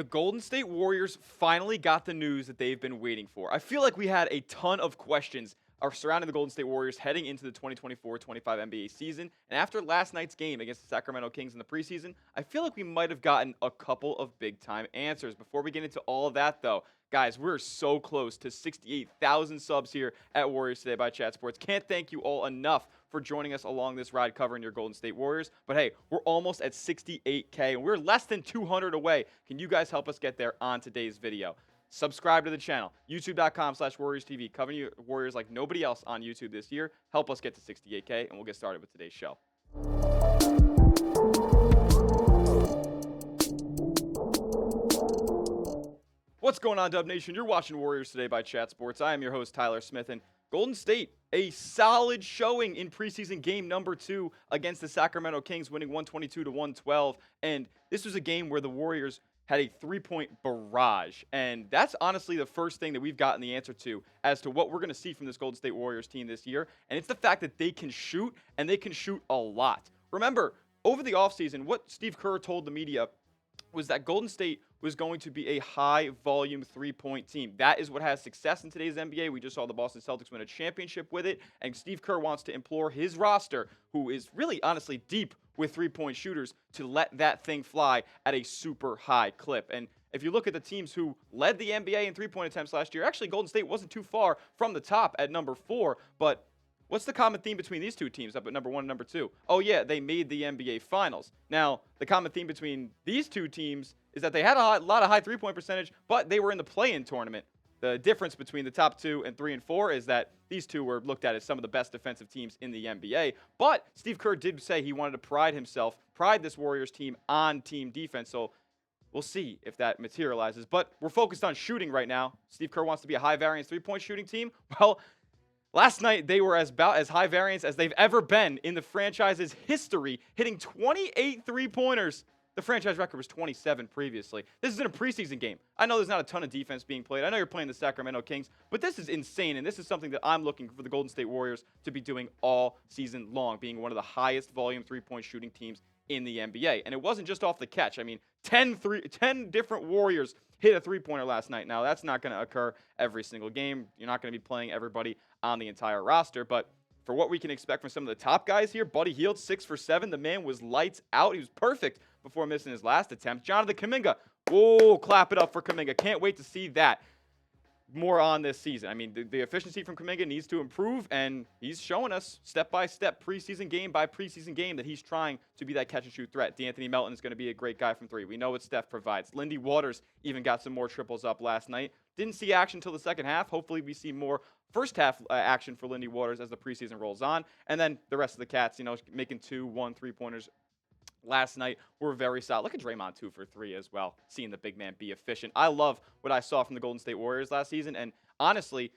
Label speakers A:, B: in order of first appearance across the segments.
A: The Golden State Warriors finally got the news that they've been waiting for. I feel like we had a ton of questions surrounding the Golden State Warriors heading into the 2024-25 NBA season. And after last night's game against the Sacramento Kings in the preseason, I feel like we might have gotten a couple of big-time answers. Before we get into all of that, though, guys, we're so close to 68,000 subs here at Warriors Today by Chat Sports. Can't thank you all enough for joining us along this ride covering your Golden State Warriors. But hey, we're almost at 68K, and we're less than 200 away. Can you guys help us get there on today's video? Subscribe to the channel, youtube.com/WarriorsTV, covering your Warriors like nobody else on YouTube this year. Help us get to 68K, and we'll get started with today's show. What's going on, Dub Nation? You're watching Warriors Today by Chat Sports. I am your host, Tyler Smith, and Golden State, a solid showing in preseason game number 2 against the Sacramento Kings, winning 122-112. And this was a game where the Warriors had a three-point barrage. And that's honestly the first thing that we've gotten the answer to as to what we're going to see from this Golden State Warriors team this year. And it's the fact that they can shoot, and they can shoot a lot. Remember, over the offseason, what Steve Kerr told the media was that Golden State was going to be a high-volume three-point team. That is what has success in today's NBA. We just saw the Boston Celtics win a championship with it, and Steve Kerr wants to implore his roster, who is really, honestly, deep with three-point shooters, to let that thing fly at a super high clip. And if you look at the teams who led the NBA in three-point attempts last year, actually Golden State wasn't too far from the top at number 4, but what's the common theme between these two teams up at number 1 and number 2? Oh, yeah, they made the NBA Finals. Now, the common theme between these two teams is that they had a lot of high three-point percentage, but they were in the play-in tournament. The difference between the top 2 and 3 and 4 is that these two were looked at as some of the best defensive teams in the NBA. But Steve Kerr did say he wanted to pride this Warriors team on team defense. So we'll see if that materializes. But we're focused on shooting right now. Steve Kerr wants to be a high-variance three-point shooting team. Well, last night, they were about as high variance as they've ever been in the franchise's history, hitting 28 three-pointers. The franchise record was 27 previously. This is in a preseason game. I know there's not a ton of defense being played. I know you're playing the Sacramento Kings, but this is insane, and this is something that I'm looking for the Golden State Warriors to be doing all season long, being one of the highest volume three-point shooting teams in the NBA. And it wasn't just off the catch. I mean, 10 different Warriors hit a three-pointer last night. Now, that's not going to occur every single game. You're not going to be playing everybody on the entire roster, but for what we can expect from some of the top guys here, Buddy Hield, 6 for 7. The man was lights out. He was perfect before missing his last attempt. Jonathan Kuminga, whoa, clap it up for Kaminga. Can't wait to see that more on this season. I mean, the efficiency from Kaminga needs to improve, and he's showing us step-by-step, preseason game by preseason game, that he's trying to be that catch-and-shoot threat. D'Anthony Melton is going to be a great guy from 3. We know what Steph provides. Lindy Waters even got some more triples up last night. Didn't see action until the second half. Hopefully we see more first-half action for Lindy Waters as the preseason rolls on. And then the rest of the cats, making 2, 1, 3-pointers last night were very solid. Look at Draymond 2 for 3 as well, seeing the big man be efficient. I love what I saw from the Golden State Warriors last season, and honestly,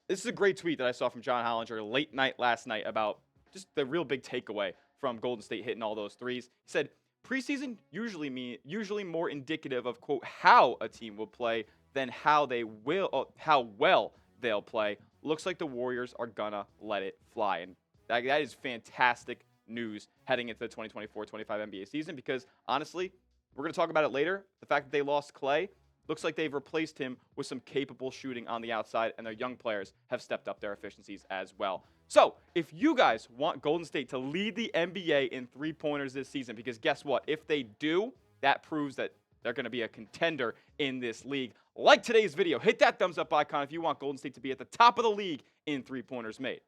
A: this is a great tweet that I saw from John Hollinger late night last night about just the real big takeaway from Golden State hitting all those threes. He said, preseason usually more indicative of, quote, how a team will play than how well they'll play. Looks like the Warriors are gonna let it fly, and that is fantastic news heading into the 2024-25 NBA season, because honestly, we're going to talk about it later. The fact that they lost Klay, looks like they've replaced him with some capable shooting on the outside, and their young players have stepped up their efficiencies as well. So, if you guys want Golden State to lead the NBA in three-pointers this season, because guess what? If they do, that proves that they're going to be a contender in this league. Like today's video, hit that thumbs up icon if you want Golden State to be at the top of the league in three-pointers made.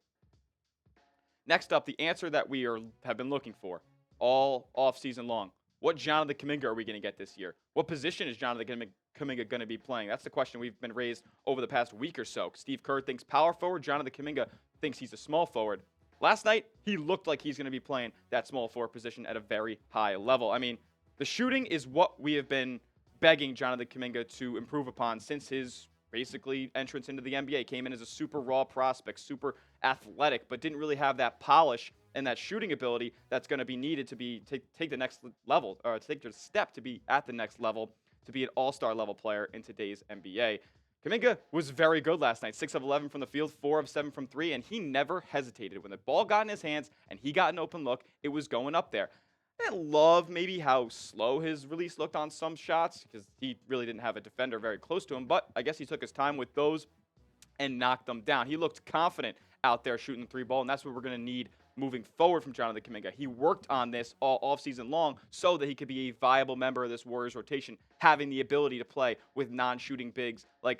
A: Next up, the answer that we have been looking for all offseason long. What Jonathan Kuminga are we going to get this year? What position is Jonathan Kuminga going to be playing? That's the question we've been raised over the past week or so. Steve Kerr thinks power forward. Jonathan Kuminga thinks he's a small forward. Last night, he looked like he's going to be playing that small forward position at a very high level. I mean, the shooting is what we have been begging Jonathan Kuminga to improve upon since his basically entrance into the NBA. Came in as a super raw prospect, super athletic, but didn't really have that polish and that shooting ability that's going to be needed to take the next level, or take the step to be at the next level, to be an all-star level player in today's NBA. Kaminga was very good last night. 6 of 11 from the field, 4 of 7 from 3, and he never hesitated. When the ball got in his hands and he got an open look, it was going up there. I didn't love maybe how slow his release looked on some shots because he really didn't have a defender very close to him, but I guess he took his time with those and knocked them down. He looked confident out there shooting the three ball, and that's what we're going to need moving forward from Jonathan Kuminga. He worked on this all offseason long so that he could be a viable member of this Warriors rotation, having the ability to play with non-shooting bigs. I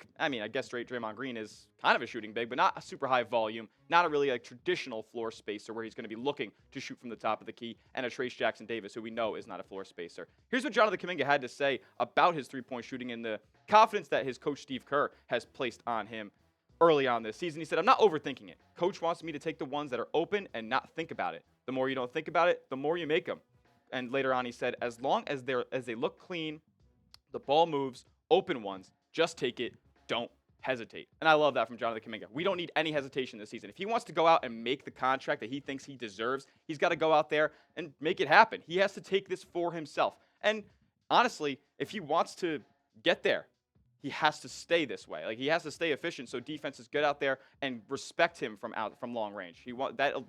A: guess straight Draymond Green is kind of a shooting big, but not a super high volume, not a really traditional floor spacer where he's going to be looking to shoot from the top of the key, and a Trace Jackson Davis, who we know is not a floor spacer. Here's what Jonathan Kuminga had to say about his three-point shooting and the confidence that his coach Steve Kerr has placed on him early on this season. He said, "I'm not overthinking it. Coach wants me to take the ones that are open and not think about it. The more you don't think about it, the more you make them." And later on, he said, "As long as they look clean, the ball moves, open ones, just take it. Don't hesitate." And I love that from Jonathan Kuminga. We don't need any hesitation this season. If he wants to go out and make the contract that he thinks he deserves, he's got to go out there and make it happen. He has to take this for himself. And honestly, if he wants to get there, he has to stay this way. He has to stay efficient so defenses get out there and respect him from long range. That'll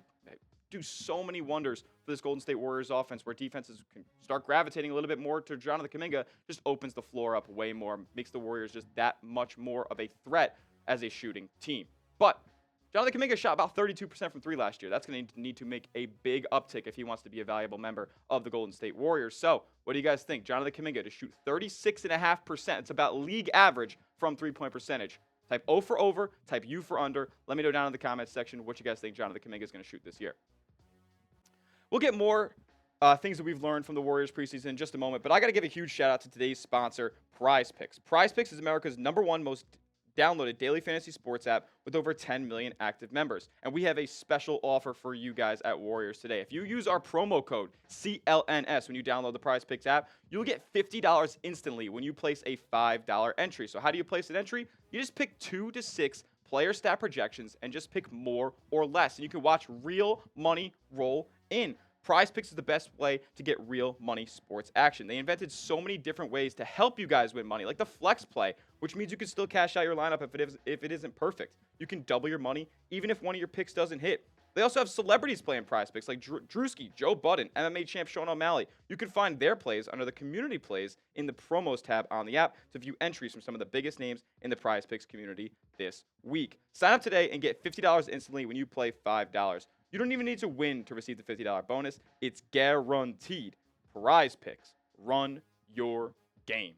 A: do so many wonders for this Golden State Warriors offense, where defenses can start gravitating a little bit more to Jonathan Kuminga. Just opens the floor up way more, makes the Warriors just that much more of a threat as a shooting team. But Jonathan Kuminga shot about 32% from three last year. That's going to need to make a big uptick if he wants to be a valuable member of the Golden State Warriors. So, what do you guys think? Jonathan Kuminga to shoot 36.5%. It's about league average from three-point percentage. Type O for over, type U for under. Let me know down in the comments section what you guys think Jonathan Kuminga is going to shoot this year. We'll get more things that we've learned from the Warriors preseason in just a moment, but I got to give a huge shout out to today's sponsor, Prize Picks. Prize Picks is America's #1 most downloaded daily fantasy sports app with over 10 million active members. And we have a special offer for you guys at Warriors today. If you use our promo code CLNS when you download the Prize Picks app, you'll get $50 instantly when you place a $5 entry. So how do you place an entry? You just pick 2 to 6 player stat projections and just pick more or less. And you can watch real money roll in. Prize Picks is the best way to get real money sports action. They invented so many different ways to help you guys win money, like the flex play, which means you can still cash out your lineup if it isn't perfect. You can double your money even if one of your picks doesn't hit. They also have celebrities playing Prize Picks like Drewski, Joe Budden, MMA champ Sean O'Malley. You can find their plays under the community plays in the promos tab on the app to view entries from some of the biggest names in the Prize Picks community this week. Sign up today and get $50 instantly when you play $5. You don't even need to win to receive the $50 bonus. It's guaranteed. Prize Picks. Run your game.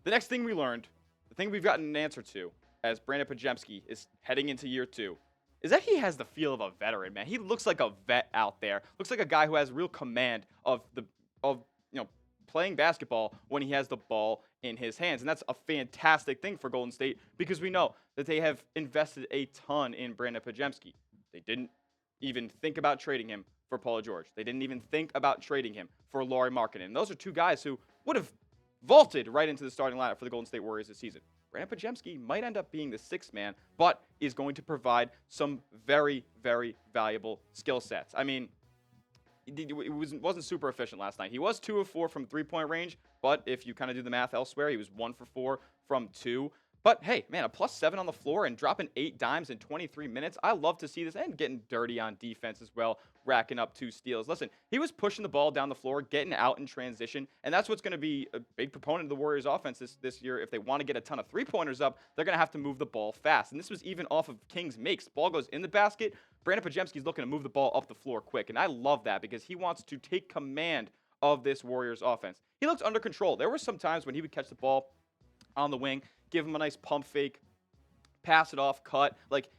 A: The next thing we learned, the thing we've gotten an answer to as Brandin Podziemski is heading into year 2, is that he has the feel of a veteran, man. He looks like a vet out there. Looks like a guy who has real command of playing basketball when he has the ball in his hands. And that's a fantastic thing for Golden State because we know that they have invested a ton in Brandin Podziemski. They didn't even think about trading him for Paul George. They didn't even think about trading him for Lauri Markkanen. And those are two guys who would have vaulted right into the starting lineup for the Golden State Warriors this season. Brandin Podziemski might end up being the 6th man, but is going to provide some very, very valuable skill sets. I mean, it wasn't super efficient last night. He was 2 of 4 from three-point range, but if you kind of do the math elsewhere, he was 1 for 4 from 2. But hey, man, a +7 on the floor and dropping 8 dimes in 23 minutes. I love to see this, and getting dirty on defense as well, racking up 2 steals. Listen, he was pushing the ball down the floor, getting out in transition, and that's what's going to be a big proponent of the Warriors offense this year. If they want to get a ton of three-pointers up, they're going to have to move the ball fast. And this was even off of Kings makes. Ball goes in the basket. Brandin Podziemski's looking to move the ball up the floor quick, and I love that because he wants to take command of this Warriors offense. He looks under control. There were some times when he would catch the ball on the wing, give him a nice pump fake, pass it off, cut.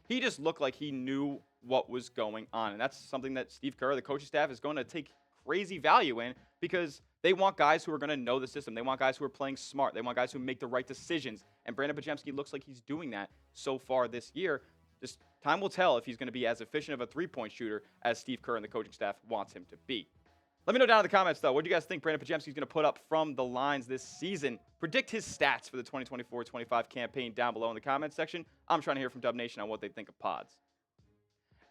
A: He just looked like he knew what was going on. And that's something that Steve Kerr, the coaching staff, is going to take crazy value in because they want guys who are going to know the system. They want guys who are playing smart. They want guys who make the right decisions. And Brandin Podziemski looks like he's doing that so far this year. Just time will tell if he's going to be as efficient of a three-point shooter as Steve Kerr and the coaching staff wants him to be. Let me know down in the comments, though. What do you guys think Brandin Podziemski is going to put up from the lines this season? Predict his stats for the 2024-25 campaign down below in the comments section. I'm trying to hear from Dub Nation on what they think of pods.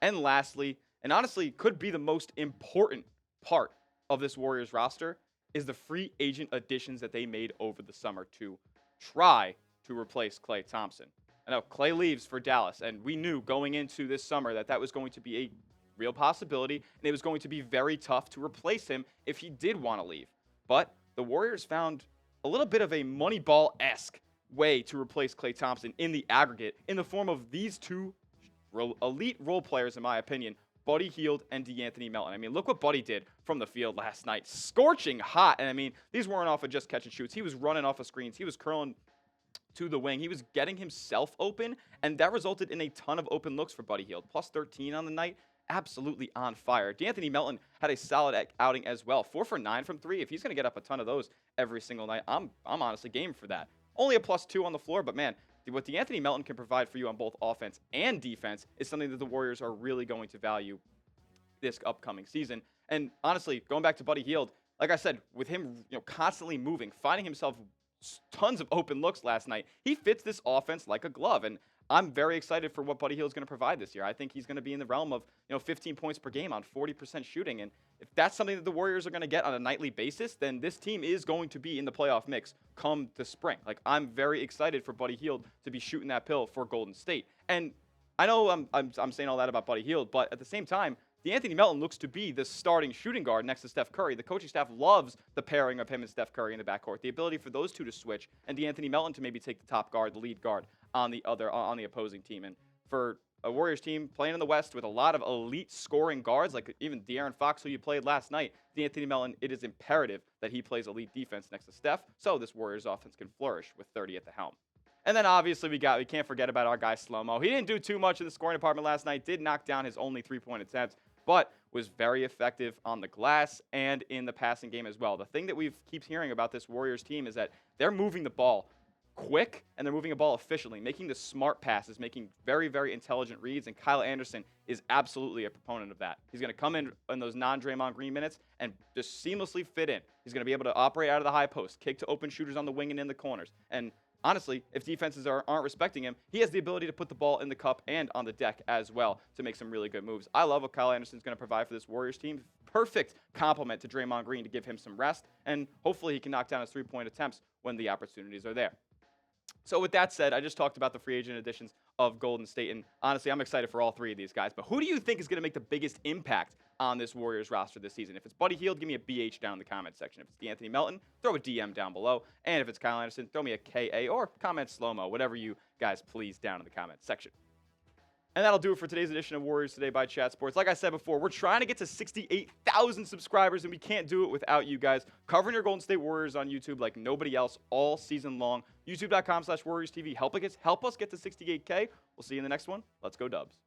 A: And lastly, and honestly could be the most important part of this Warriors roster, is the free agent additions that they made over the summer to try to replace Klay Thompson. I know Klay leaves for Dallas, and we knew going into this summer that was going to be a real possibility, and it was going to be very tough to replace him if he did want to leave. But the Warriors found a little bit of a Moneyball-esque way to replace Klay Thompson in the aggregate in the form of these two elite role players, in my opinion, Buddy Hield and De'Anthony Melton. I mean, look what Buddy did from the field last night. Scorching hot. And I mean, these weren't off of just catch and shoots. He was running off of screens. He was curling to the wing. He was getting himself open, and that resulted in a ton of open looks for Buddy Hield. Plus 13 on the night. Absolutely on fire. De'Anthony Melton had a solid outing as well. 4 for 9 from 3. If he's going to get up a ton of those every single night, I'm honestly game for that. Only a +2 on the floor, but man, what De'Anthony Melton can provide for you on both offense and defense is something that the Warriors are really going to value this upcoming season. And honestly, going back to Buddy Hield, like I said, with him, constantly moving, finding himself tons of open looks last night, he fits this offense like a glove. And I'm very excited for what Buddy Hield is going to provide this year. I think he's going to be in the realm of 15 points per game on 40% shooting. And if that's something that the Warriors are going to get on a nightly basis, then this team is going to be in the playoff mix come the spring. Like, I'm very excited for Buddy Hield to be shooting that pill for Golden State. And I know I'm saying all that about Buddy Hield, but at the same time, De'Anthony Melton looks to be the starting shooting guard next to Steph Curry. The coaching staff loves the pairing of him and Steph Curry in the backcourt, the ability for those two to switch, and De'Anthony Melton to maybe take the top guard, the lead guard on the opposing team. And for a Warriors team playing in the West with a lot of elite scoring guards, like even De'Aaron Fox, who you played last night, De'Anthony Melton, it is imperative that he plays elite defense next to Steph, so this Warriors offense can flourish with 30 at the helm. And then obviously we can't forget about our guy Slow-Mo. He didn't do too much in the scoring department last night, did knock down his only 3-point attempts, but was very effective on the glass and in the passing game as well. The thing that we keep hearing about this Warriors team is that they're moving the ball quick and they're moving the ball efficiently, making the smart passes, making very, very intelligent reads, and Kyle Anderson is absolutely a proponent of that. He's going to come in those non-Draymond Green minutes and just seamlessly fit in. He's going to be able to operate out of the high post, kick to open shooters on the wing and in the corners. And honestly, if defenses aren't respecting him, he has the ability to put the ball in the cup and on the deck as well to make some really good moves. I love what Kyle Anderson's going to provide for this Warriors team. Perfect complement to Draymond Green to give him some rest, and hopefully he can knock down his 3-point attempts when the opportunities are there. So with that said, I just talked about the free agent additions of Golden State, and honestly, I'm excited for all three of these guys. But who do you think is going to make the biggest impact on this Warriors roster this season? If it's Buddy Hield, give me a BH down in the comment section. If it's De'Anthony Melton, throw a DM down below. And if it's Kyle Anderson, throw me a KA or comment slow-mo, whatever you guys please down in the comment section. And that'll do it for today's edition of Warriors Today by Chat Sports. Like I said before, we're trying to get to 68,000 subscribers, and we can't do it without you guys covering your Golden State Warriors on YouTube like nobody else all season long. YouTube.com/WarriorsTV. Help us get to 68K. We'll see you in the next one. Let's go Dubs.